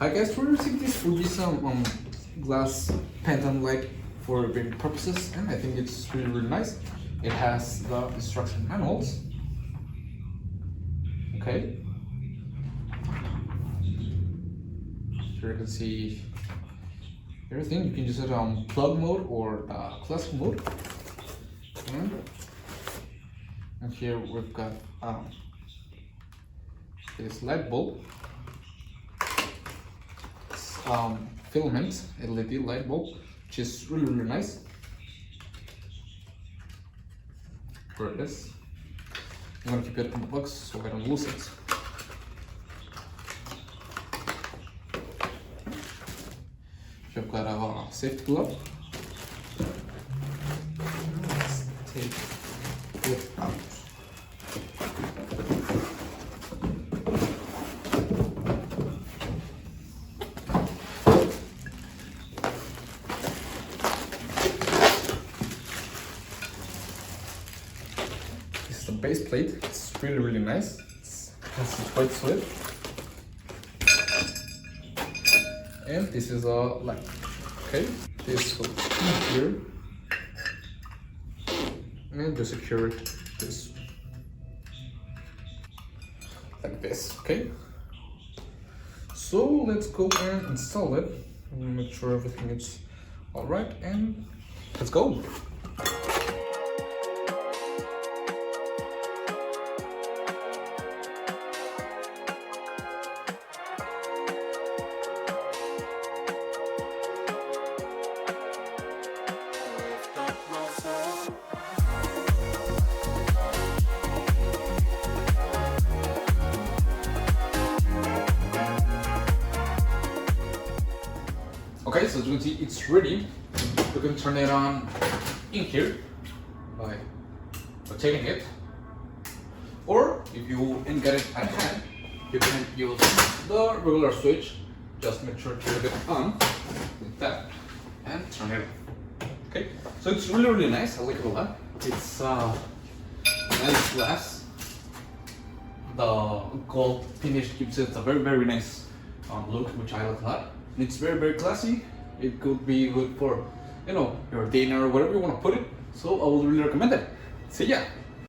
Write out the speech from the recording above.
I guess we're using this will be some glass pendant light for viewing purposes, and I think it's really, really nice. It has the instruction manuals. Okay. Here you can see everything. You can use it on plug mode or classic mode. And here we've got this light bulb. It's, filament LED light bulb, which is really, really nice. Here it is. I'm gonna keep it in the box so I don't lose it. You've got a safety glove. Let's take it out. This is the base plate. It's really, really nice. It's quite solid. And this is a light. Okay, this goes in here, and to secure this like this. Okay, so let's go and install it and make sure everything is all right, and let's go. Okay, so as you can see, it's ready. You can turn it on in here by rotating it, or if you ain't got it at hand, you can use the regular switch. Just make sure to leave it on like that and turn it on. Okay, so it's really, really nice. I like it a lot. It's nice glass. The gold finish gives it a very, very nice look, which I like a lot. It's very, very classy. It could be good for, you know, your dinner or whatever you want to put it. So I would really recommend it. So yeah,